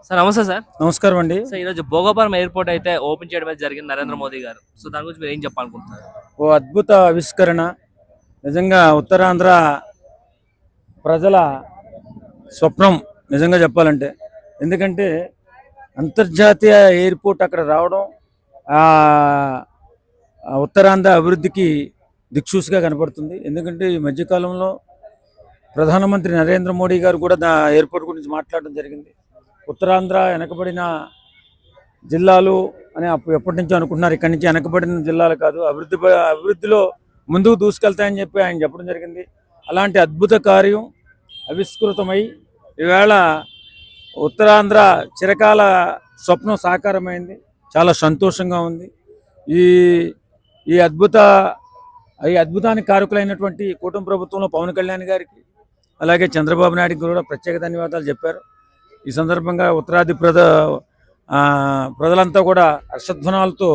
Sir నమస్తే sir. నమస్కారం అండి. సార్ ఈరోజు భోగాపురం ఎయిర్పోర్ట్ అయితే ఓపెన్ చేయడం అయితే జరిగింది నరేంద్ర మోదీ గారు. సో దాని గురించి మీరు ఏం చెప్పాలనుకుంటున్నారు? ఓ అద్భుత ఆవిష్కరణ. నిజంగా ఉత్తరాంధ్ర ప్రజల స్వప్నం నిజంగా చెప్పాలంటే. ఎందుకంటే అంతర్జాతీయ ఎయిర్పోర్ట్ అక్కడ రావడం ఆ ఉత్తరాంధ్ర అభివృద్ధికి దిక్సూచిగా కనపడుతుంది. ఎందుకంటే ఈ మధ్యకాలంలో ప్రధానమంత్రి నరేంద్ర మోడీ గారు కూడా ఎయిర్పోర్ట్ గురించి మాట్లాడడం జరిగింది. ఉత్తరాంధ్ర వెనకబడిన జిల్లాలు అని ఎప్పటి నుంచో అనుకుంటున్నారు. ఇక్కడి నుంచి వెనకబడిన జిల్లాలు కాదు, అభివృద్ధిలో ముందుకు దూసుకెళ్తాయని చెప్పి ఆయన చెప్పడం జరిగింది. అలాంటి అద్భుత కార్యం ఆవిష్కృతమై ఈవేళ ఉత్తరాంధ్ర చిరకాల స్వప్నం సాకారమైంది. చాలా సంతోషంగా ఉంది. ఈ ఈ అద్భుతానికి కారకులైనటువంటి కూటమి ప్రభుత్వంలో పవన్ కళ్యాణ్ గారికి, అలాగే చంద్రబాబు నాయుడికి కూడా ప్రత్యేక ధన్యవాదాలు చెప్పారు. ఈ సందర్భంగా ఉత్తరాది ప్రజలంతా కూడా హర్షధ్వనాలతో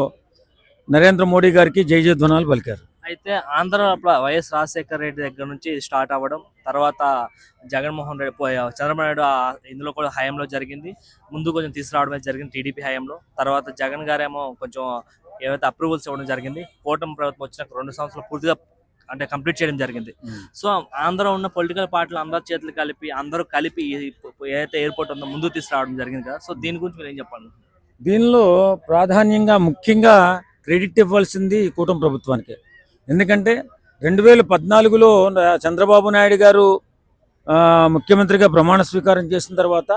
నరేంద్ర మోడీ గారికి జై జయధ్వనాలు పలికారు. అయితే ఆంధ్ర వైఎస్ రాజశేఖర రెడ్డి దగ్గర నుంచి స్టార్ట్ అవ్వడం, తర్వాత జగన్మోహన్ రెడ్డి చంద్రబాబు నాయుడు ఇందులో కూడా హయాంలో జరిగింది. ముందు కొంచెం తీసుకురావడం అయితే జరిగింది టీడీపీ హయాంలో. తర్వాత జగన్ గారేమో కొంచెం ఏవైతే అప్రూవల్స్ ఇవ్వడం జరిగింది. కూటమి ప్రభుత్వం వచ్చిన 2 సంవత్సరాలు పూర్తిగా అంటే కంప్లీట్ చేయడం జరిగింది. సో ఆంధ్ర ఉన్న పొలిటికల్ పార్టీలు అందరి చేతులు అందరూ కలిపి ఏదైతే ఎయిర్పోర్ట్ ఉందో ముందుకు తీసుకురావడం జరిగింది కదా. సో దీని గురించి మీరు ఏం చెప్పాలి? దీనిలో ప్రాధాన్యంగా ముఖ్యంగా క్రెడిట్ ఇవ్వాల్సింది కూటమి ప్రభుత్వానికి. ఎందుకంటే 2014లో చంద్రబాబు నాయుడు గారు ముఖ్యమంత్రిగా ప్రమాణ స్వీకారం చేసిన తర్వాత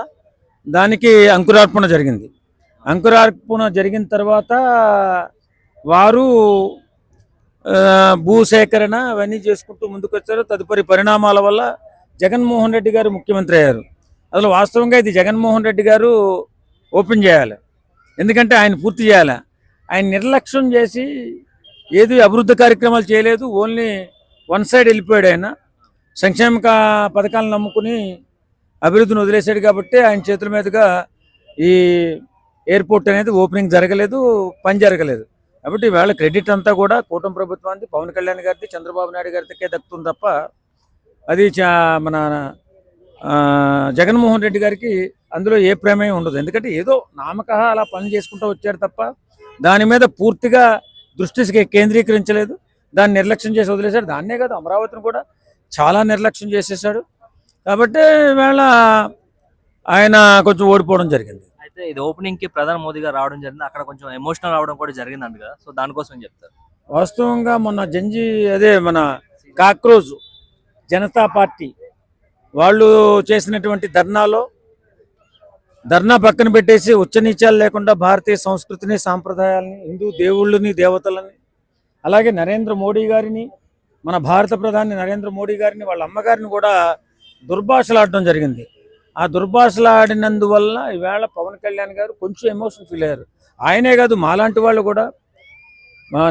దానికి అంకురార్పణ జరిగింది. అంకురార్పణ జరిగిన తర్వాత వారు భూసేకరణ అవన్నీ చేసుకుంటూ ముందుకు వచ్చారు. తదుపరి పరిణామాల వల్ల జగన్మోహన్ రెడ్డి గారు ముఖ్యమంత్రి అయ్యారు. అసలు వాస్తవంగా ఇది జగన్మోహన్ రెడ్డి గారు ఓపెన్ చేయాలి. ఎందుకంటే ఆయన పూర్తి చేయాలి. ఆయన నిర్లక్ష్యం చేసి ఏది అభివృద్ధి కార్యక్రమాలు చేయలేదు. ఓన్లీ వన్ సైడ్ వెళ్ళిపోయాడు. ఆయన సంక్షేమ పథకాలను నమ్ముకుని అభివృద్ధిని వదిలేశాడు. కాబట్టి ఆయన చేతుల మీదుగా ఈ ఎయిర్పోర్ట్ అనేది ఓపెనింగ్ జరగలేదు, పని జరగలేదు. కాబట్టి ఈవేళ క్రెడిట్ అంతా కూడా కూటమి ప్రభుత్వానికి, పవన్ కళ్యాణ్ గారిది, చంద్రబాబు నాయుడు గారికే దక్కుతుంది తప్ప అది మన జగన్మోహన్ రెడ్డి గారికి అందులో ఏ ప్రమేయం ఉండదు. ఎందుకంటే ఏదో నామకహ అలా పని చేసుకుంటూ వచ్చాడు తప్ప దాని మీద పూర్తిగా దృష్టి కేంద్రీకరించలేదు. దాన్ని నిర్లక్ష్యం చేసి వదిలేశాడు. దాన్నే కాదు, అమరావతిని కూడా చాలా నిర్లక్ష్యం చేసేసాడు. కాబట్టి ఈవేళ ఆయన కొంచెం ఓడిపోవడం జరిగింది. అయితే ఇది ఓపెనింగ్ కి ప్రధాని మోదీ గారు రావడం జరిగింది. అక్కడ కొంచెం ఎమోషనల్ అవడం కూడా జరిగిందంట కదా. సో దానికోసం చెప్తారు. వాస్తవంగా మొన్న మన కాక్రోజ్ జనతా పార్టీ వాళ్ళు చేసినటువంటి ధర్నా పక్కన పెట్టేసి ఉచ్చనీచాలు లేకుండా భారతీయ సంస్కృతిని, సాంప్రదాయాలని, హిందూ దేవుళ్ళని, దేవతలని, అలాగే నరేంద్ర మోడీ గారిని, మన భారత ప్రధాని నరేంద్ర మోడీ గారిని, వాళ్ళ అమ్మగారిని కూడా దుర్భాషలాడడం జరిగింది. ఆ దుర్భాషలాడినందువల్ల ఈవేళ పవన్ కళ్యాణ్ గారు కొంచెం ఎమోషన్ ఫీల్ అయ్యారు. ఆయనే కాదు, మాలాంటి వాళ్ళు కూడా,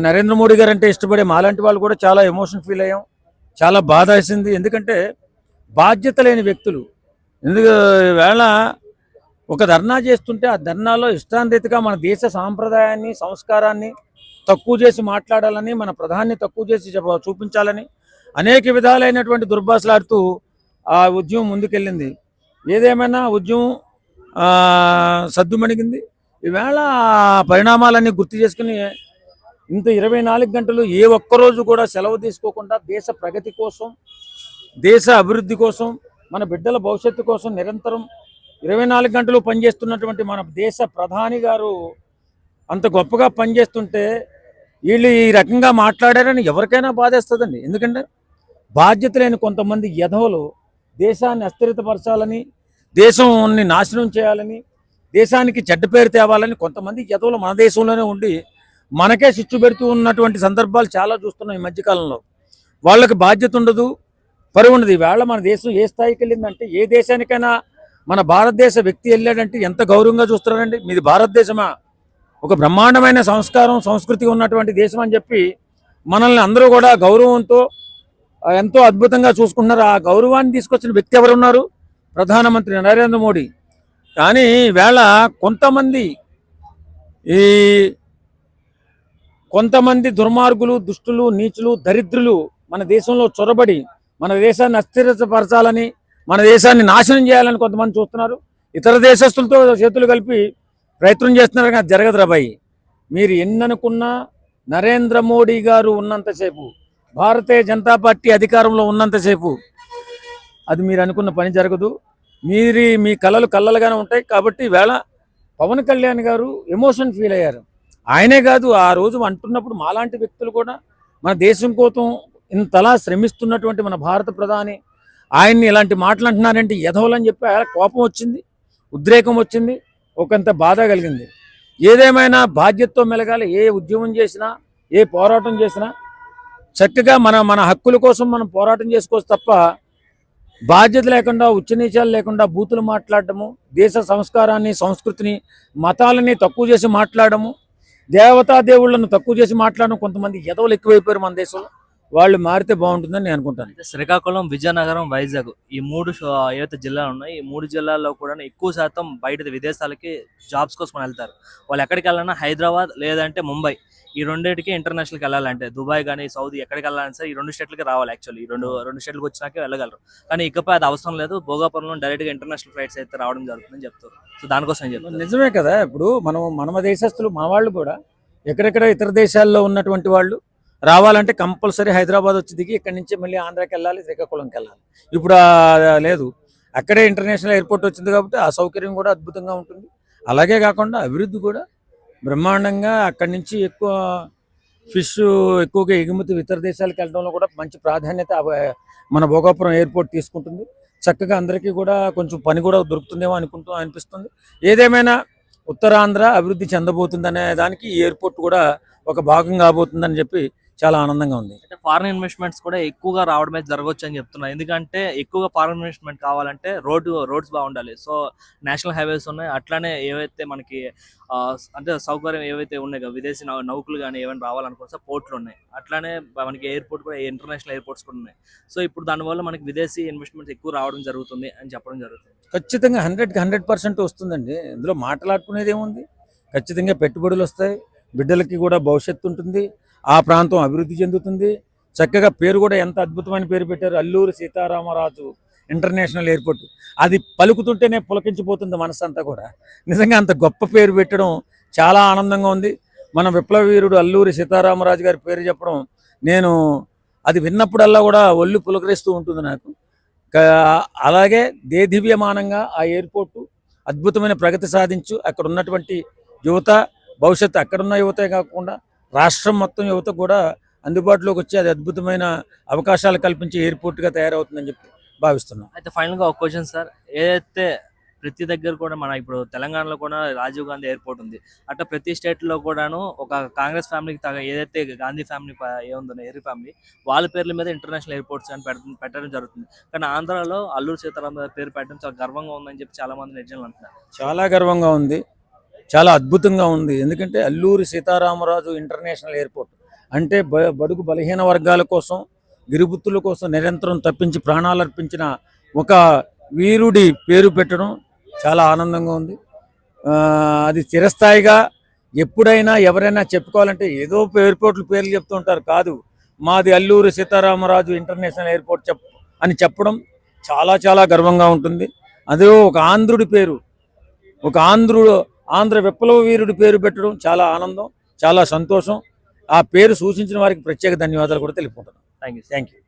నరేంద్ర మోడీ గారు అంటే ఇష్టపడే మాలాంటి వాళ్ళు కూడా చాలా ఎమోషన్ ఫీల్ అయ్యాం. చాలా బాధ వేసింది. ఎందుకంటే బాధ్యత లేని వ్యక్తులు ఈవేళ ఒక ధర్నా చేస్తుంటే ఆ ధర్నాలో ఇష్టాంరీతిగా మన దేశ సాంప్రదాయాన్ని, సంస్కారాన్ని తక్కువ చేసి మాట్లాడాలని, మన ప్రధాన్ని తక్కువ చేసి చూపించాలని అనేక విధాలైనటువంటి దుర్భాషలాడుతూ ఆ ఉద్యమం ముందుకెళ్ళింది. ఏదేమైనా ఉద్యమం సద్దుమణిగింది. ఈవేళ పరిణామాలన్నీ గుర్తు చేసుకుని ఇంత 24 గంటలు ఏ ఒక్కరోజు కూడా సెలవు తీసుకోకుండా దేశ ప్రగతి కోసం, దేశ అభివృద్ధి కోసం, మన బిడ్డల భవిష్యత్తు కోసం నిరంతరం 24 గంటలు పనిచేస్తున్నటువంటి మన దేశ ప్రధాని గారు అంత గొప్పగా పనిచేస్తుంటే వీళ్ళు ఈ రకంగా మాట్లాడారని ఎవరికైనా బాధేస్తుందండి. ఎందుకంటే బాధ్యత లేని కొంతమంది యధవులు దేశాన్ని అస్థిరతపరచాలని, దేశాన్ని నాశనం చేయాలని, దేశానికి చెడ్డ పేరు తేవాలని కొంతమంది యధవులు మన దేశంలోనే ఉండి మనకే చిచ్చు పెడుతూ ఉన్నటువంటి సందర్భాలు చాలా చూస్తున్నాం ఈ మధ్యకాలంలో. వాళ్ళకి బాధ్యత ఉండదు, పరువు ఉండదు. ఈవేళ మన దేశం ఏ స్థాయికి వెళ్ళిందంటే, ఏ దేశానికైనా మన భారతదేశ వ్యక్తి వెళ్ళాడంటే ఎంత గౌరవంగా చూస్తున్నారండి. మీది భారతదేశమా, ఒక బ్రహ్మాండమైన సంస్కారం, సంస్కృతి ఉన్నటువంటి దేశం అని చెప్పి మనల్ని అందరూ కూడా గౌరవంతో ఎంతో అద్భుతంగా చూసుకుంటున్నారు. ఆ గౌరవాన్ని తీసుకొచ్చిన వ్యక్తి ఎవరున్నారు? ప్రధానమంత్రి నరేంద్ర మోడీ. కానీ ఈవేళ కొంతమంది దుర్మార్గులు, దుష్టులు, నీచులు, దరిద్రులు మన దేశంలో చొరబడి మన దేశాన్ని అస్థిరపరచాలని, మన దేశాన్ని నాశనం చేయాలని కొంతమంది చూస్తున్నారు. ఇతర దేశస్తులతో చేతులు కలిపి ప్రయత్నం చేస్తున్నారు కానీ అది జరగదు రాబాయి. మీరు ఎన్ననుకున్నా నరేంద్ర మోడీ గారు ఉన్నంతసేపు, భారతీయ జనతా పార్టీ అధికారంలో ఉన్నంతసేపు అది మీరు అనుకున్న పని జరగదు. మీ కళలు కళ్ళలుగానే ఉంటాయి. కాబట్టి ఈవేళ పవన్ కళ్యాణ్ గారు ఎమోషన్ ఫీల్ అయ్యారు. ఆయనే కాదు, ఆ రోజు అంటున్నప్పుడు మాలాంటి వ్యక్తులు కూడా మన దేశం కోసం ఇంతలా శ్రమిస్తున్నటువంటి మన భారత ప్రధాని ఆయన్ని ఇలాంటి మాటలు అంటున్నారంటే ఎదవలని చెప్పి ఆయన కోపం వచ్చింది, ఉద్రేకం వచ్చింది, ఒకంత బాధ కలిగింది. ఏదేమైనా బాధ్యతతో మెలగాలి. ఏ ఉద్యమం చేసినా, ఏ పోరాటం చేసినా చక్కగా మన హక్కుల కోసం మనం పోరాటం చేసుకోవచ్చు తప్ప బాధ్యత లేకుండా, ఉచ్చనీచాలు లేకుండా బూతులు మాట్లాడటము, దేశ సంస్కారాన్ని, సంస్కృతిని, మతాలని తక్కువ చేసి మాట్లాడము, దేవతా దేవుళ్ళను తక్కువ చేసి మాట్లాడడం కొంతమంది ఎదవలు ఎక్కువైపోయారు మన దేశంలో. వాళ్ళు మారితే బాగుంటుందని నేను అనుకుంటాను. శ్రీకాకుళం, విజయనగరం, వైజాగ్ ఈ ఏవైతే జిల్లాలు ఉన్నాయి, ఈ 3 జిల్లాల్లో కూడా ఎక్కువ శాతం బయట విదేశాలకి జాబ్స్ కోసం వెళ్తారు. వాళ్ళు ఎక్కడికి వెళ్ళాలన్నా హైదరాబాద్ లేదంటే ముంబై, ఈ రెండింటికి ఇంటర్నేషనల్కి వెళ్ళాలంటే దుబాయ్ కానీ సౌదీ ఎక్కడికి వెళ్ళాలని సరే ఈ 2 స్టేట్లకి రావాలి. యాక్చువల్లీ ఈ రెండు స్టేట్లకు వచ్చినాకే వెళ్ళగలరు. కానీ ఇకపై అది అవసరం లేదు. భోగాపురంలో డైరెక్ట్గా ఇంటర్నేషనల్ ఫ్లైట్స్ అయితే రావడం జరుగుతుందని చెప్తారు. సో దానికోసం ఏం చెప్తారు? నిజమే కదా. ఇప్పుడు మన దేశస్తులు, మన వాళ్ళు కూడా ఎక్కడెక్కడ ఇతర దేశాల్లో ఉన్నటువంటి వాళ్ళు రావాలంటే కంపల్సరీ హైదరాబాద్ వచ్చి దిగి ఇక్కడి నుంచి మళ్ళీ ఆంధ్రాకి వెళ్ళాలి, శ్రీకాకుళంకి వెళ్ళాలి. ఇప్పుడు లేదు, అక్కడే ఇంటర్నేషనల్ ఎయిర్పోర్ట్ వచ్చింది కాబట్టి ఆ సౌకర్యం కూడా అద్భుతంగా ఉంటుంది. అలాగే కాకుండా అభివృద్ధి కూడా బ్రహ్మాండంగా, అక్కడి నుంచి ఎక్కువగా ఎగుమతి ఇతర దేశాలకు వెళ్ళడంలో కూడా మంచి ప్రాధాన్యత మన భోగాపురం ఎయిర్పోర్ట్ తీసుకుంటుంది. చక్కగా అందరికీ కూడా కొంచెం పని కూడా దొరుకుతుందేమో అనిపిస్తుంది. ఏదేమైనా ఉత్తరాంధ్ర అభివృద్ధి చెందబోతుందనే దానికి ఈ ఎయిర్పోర్ట్ కూడా ఒక భాగం కాబోతుందని చెప్పి చాలా ఆనందంగా ఉంది. అంటే ఫారిన్ ఇన్వెస్ట్మెంట్స్ కూడా ఎక్కువగా రావడమే జరగవచ్చు అని చెప్తున్నారు. ఎందుకంటే ఎక్కువగా ఫారిన్ ఇన్వెస్ట్మెంట్ కావాలంటే రోడ్స్ బాగుండాలి. సో నేషనల్ హైవేస్ ఉన్నాయి, అట్లానే ఏవైతే మనకి అంటే సౌకర్యం ఏవైతే ఉన్నాయి కదా, విదేశీ నౌకలు కానీ ఏమైనా రావాలనుకుంటే పోర్ట్లు ఉన్నాయి. అట్లానే మనకి ఎయిర్పోర్ట్ కూడా, ఇంటర్నేషనల్ ఎయిర్పోర్ట్స్ కూడా ఉన్నాయి. సో ఇప్పుడు దానివల్ల మనకి విదేశీ ఇన్వెస్ట్మెంట్స్ ఎక్కువ రావడం జరుగుతుంది అని చెప్పడం జరుగుతుంది. ఖచ్చితంగా 100% వస్తుందండి. ఇందులో మాట్లాడుకునేది ఏముంది. ఖచ్చితంగా పెట్టుబడులు వస్తాయి, బిడ్డలకి కూడా భవిష్యత్తు ఉంటుంది, ఆ ప్రాంతం అభివృద్ధి చెందుతుంది. చక్కగా పేరు కూడా ఎంత అద్భుతమైన పేరు పెట్టారు, అల్లూరి సీతారామరాజు ఇంటర్నేషనల్ ఎయిర్పోర్ట్. అది పలుకుతుంటేనే పులకించిపోతుంది మనసంతా కూడా. నిజంగా అంత గొప్ప పేరు పెట్టడం చాలా ఆనందంగా ఉంది. మన విప్లవ వీరుడు అల్లూరి సీతారామరాజు గారి పేరు చెప్పడం, నేను అది విన్నప్పుడల్లా కూడా ఒళ్ళు పులకరిస్తూ ఉంటుంది నాకు. అలాగే దేదీప్యమానంగా ఆ ఎయిర్పోర్టు అద్భుతమైన ప్రగతి సాధించు అక్కడ ఉన్నటువంటి యువత, భవిష్యత్తు అక్కడున్న యువతే కాకుండా రాష్ట్రం మొత్తం యువత కూడా అందుబాటులోకి వచ్చి అది అద్భుతమైన అవకాశాలు కల్పించే ఎయిర్పోర్ట్గా తయారవుతుందని చెప్పి భావిస్తున్నాం. అయితే ఫైనల్గా ఒక క్వశ్చన్ సార్, ఏదైతే ప్రతి దగ్గర కూడా మన ఇప్పుడు తెలంగాణలో కూడా రాజీవ్ గాంధీ ఎయిర్పోర్ట్ ఉంది, అట్లా ప్రతి స్టేట్లో కూడాను ఒక కాంగ్రెస్ ఫ్యామిలీకి ఏదైతే గాంధీ ఫ్యామిలీ ఏముందో నెహ్రూ ఫ్యామిలీ వాళ్ళ పేర్ల మీద ఇంటర్నేషనల్ ఎయిర్పోర్ట్స్ అని పెట్టడం జరుగుతుంది. కానీ ఆంధ్రాలో అల్లూరి సీతారామ పేరు పెట్టడం చాలా గర్వంగా ఉందని చెప్పి చాలా మంది నిజంగా అంటున్నారు. చాలా గర్వంగా ఉంది, చాలా అద్భుతంగా ఉంది. ఎందుకంటే అల్లూరి సీతారామరాజు ఇంటర్నేషనల్ ఎయిర్పోర్ట్ అంటే బడుగు బలహీన వర్గాల కోసం, గిరిబుత్తుల కోసం నిరంతరం తప్పించి ప్రాణాలు అర్పించిన ఒక వీరుడి పేరు పెట్టడం చాలా ఆనందంగా ఉంది. అది చిరస్థాయిగా ఎప్పుడైనా ఎవరైనా చెప్పుకోవాలంటే ఏదో ఎయిర్పోర్ట్లు పేర్లు చెప్తూ ఉంటారు, కాదు మాది అల్లూరి సీతారామరాజు ఇంటర్నేషనల్ ఎయిర్పోర్ట్ అని చెప్పడం చాలా చాలా గర్వంగా ఉంటుంది. అదే ఒక ఆంధ్రుడి పేరు, ఒక ఆంధ్ర విప్లవ వీరుడి పేరు పెట్టడం చాలా ఆనందం, చాలా సంతోషం. ఆ పేరు సూచించిన వారికి ప్రత్యేక ధన్యవాదాలు కూడా తెలుపుకుంటున్నాను. Thank you.